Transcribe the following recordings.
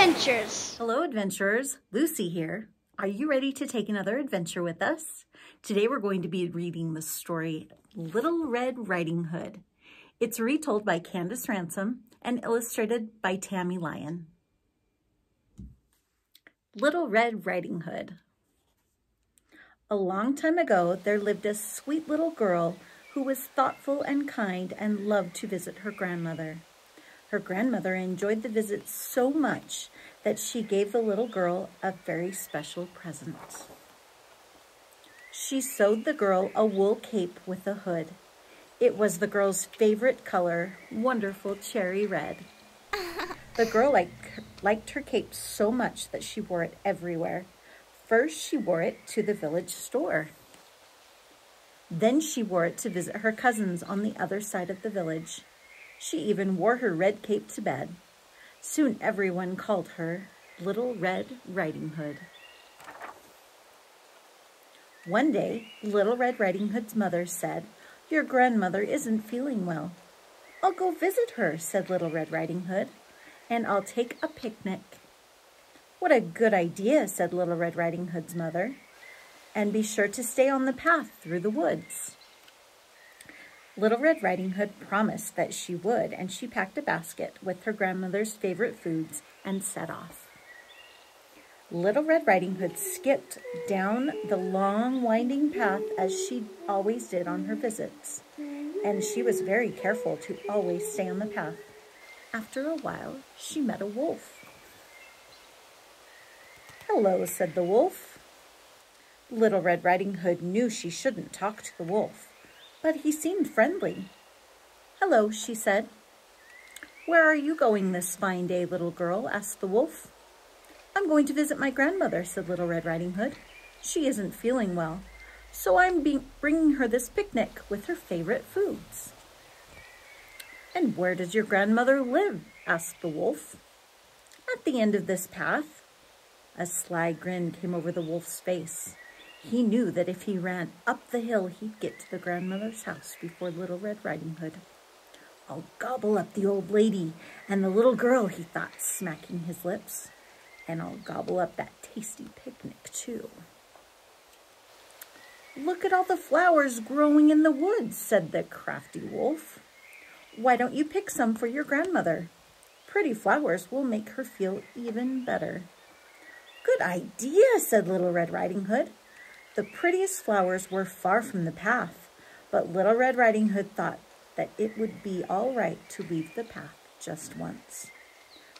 Adventures. Hello adventurers, Lucy here. Are you ready to take another adventure with us? Today we're going to be reading the story Little Red Riding Hood. It's retold by Candice Ransom and illustrated by Tammie, Lyon. Little Red Riding Hood. A long time ago, there lived a sweet little girl who was thoughtful and kind and loved to visit her grandmother. Her grandmother enjoyed the visit so much that she gave the little girl a very special present. She sewed the girl a wool cape with a hood. It was the girl's favorite color, wonderful cherry red. The girl liked her cape so much that she wore it everywhere. First, she wore it to the village store. Then she wore it to visit her cousins on the other side of the village. She even wore her red cape to bed. Soon everyone called her Little Red Riding Hood. One day, Little Red Riding Hood's mother said, "Your grandmother isn't feeling well." "I'll go visit her," said Little Red Riding Hood, "and I'll take a picnic." "What a good idea," said Little Red Riding Hood's mother, "and be sure to stay on the path through the woods." Little Red Riding Hood promised that she would, and she packed a basket with her grandmother's favorite foods and set off. Little Red Riding Hood skipped down the long, winding path as she always did on her visits, and she was very careful to always stay on the path. After a while, she met a wolf. "Hello," said the wolf. Little Red Riding Hood knew she shouldn't talk to the wolf, but he seemed friendly. "Hello," she said. "Where are you going this fine day, little girl?" asked the wolf. "I'm going to visit my grandmother," said Little Red Riding Hood. "She isn't feeling well, so I'm bringing her this picnic with her favorite foods." "And where does your grandmother live?" asked the wolf. "At the end of this path." A sly grin came over the wolf's face. He knew that if he ran up the hill, he'd get to the grandmother's house before Little Red Riding Hood. "I'll gobble up the old lady and the little girl," he thought, smacking his lips. "And I'll gobble up that tasty picnic, too." "Look at all the flowers growing in the woods," said the crafty wolf. "Why don't you pick some for your grandmother? Pretty flowers will make her feel even better." "Good idea," said Little Red Riding Hood. The prettiest flowers were far from the path, but Little Red Riding Hood thought that it would be all right to leave the path just once.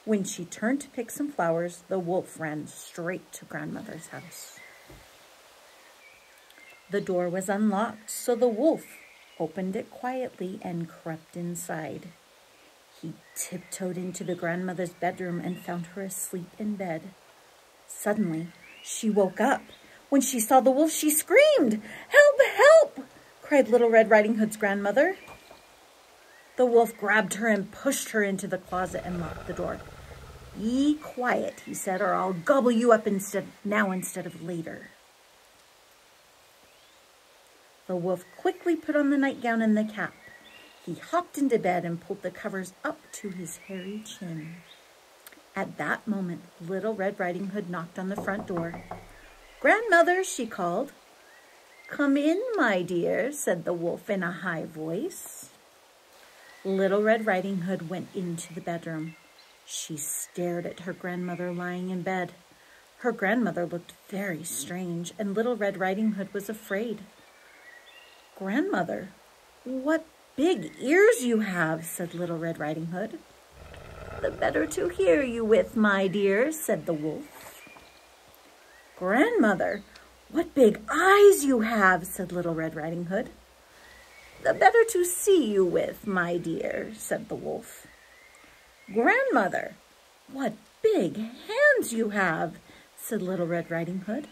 When she turned to pick some flowers, the wolf ran straight to Grandmother's house. The door was unlocked, so the wolf opened it quietly and crept inside. He tiptoed into the grandmother's bedroom and found her asleep in bed. Suddenly, she woke up. When she saw the wolf, she screamed, "Help, help!" cried Little Red Riding Hood's grandmother. The wolf grabbed her and pushed her into the closet and locked the door. "Be quiet," he said, "or I'll gobble you up now instead of later." The wolf quickly put on the nightgown and the cap. He hopped into bed and pulled the covers up to his hairy chin. At that moment, Little Red Riding Hood knocked on the front door. "Grandmother," she called. "Come in, my dear," said the wolf in a high voice. Little Red Riding Hood went into the bedroom. She stared at her grandmother lying in bed. Her grandmother looked very strange, and Little Red Riding Hood was afraid. "Grandmother, what big ears you have," said Little Red Riding Hood. "The better to hear you with, my dear," said the wolf. "Grandmother, what big eyes you have," said Little Red Riding Hood. "The better to see you with, my dear," said the wolf. "Grandmother, what big hands you have," said Little Red Riding Hood.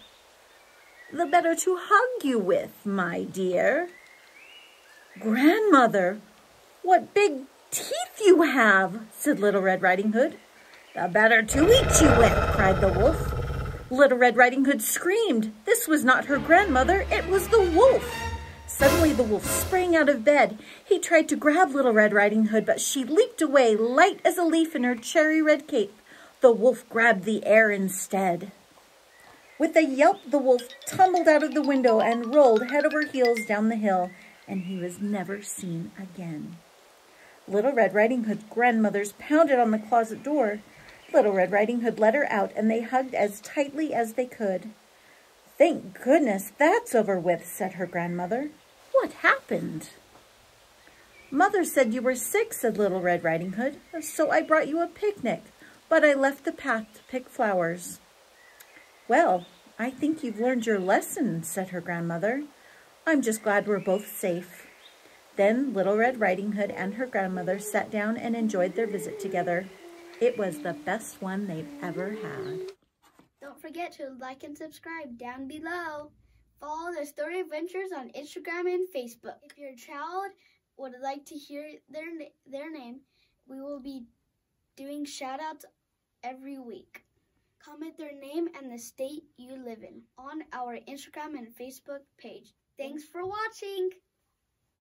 "The better to hug you with, my dear." "Grandmother, what big teeth you have," said Little Red Riding Hood. "The better to eat you with," cried the wolf. Little Red Riding Hood screamed. This was not her grandmother, it was the wolf. Suddenly the wolf sprang out of bed. He tried to grab Little Red Riding Hood, but she leaped away, light as a leaf in her cherry red cape. The wolf grabbed the air instead. With a yelp, the wolf tumbled out of the window and rolled head over heels down the hill, and he was never seen again. Little Red Riding Hood's grandmothers pounded on the closet door. Little Red Riding Hood let her out, and they hugged as tightly as they could. "Thank goodness that's over with," said her grandmother. "What happened?" "Mother said you were sick," said Little Red Riding Hood, "so I brought you a picnic, but I left the path to pick flowers." "Well, I think you've learned your lesson," said her grandmother. "I'm just glad we're both safe." Then Little Red Riding Hood and her grandmother sat down and enjoyed their visit together. It was the best one they'd ever had. Don't forget to like and subscribe down below. Follow the Story Adventures on Instagram and Facebook. If your child would like to hear their name, we will be doing shout-outs every week. Comment their name and the state you live in on our Instagram and Facebook page. Thanks for watching!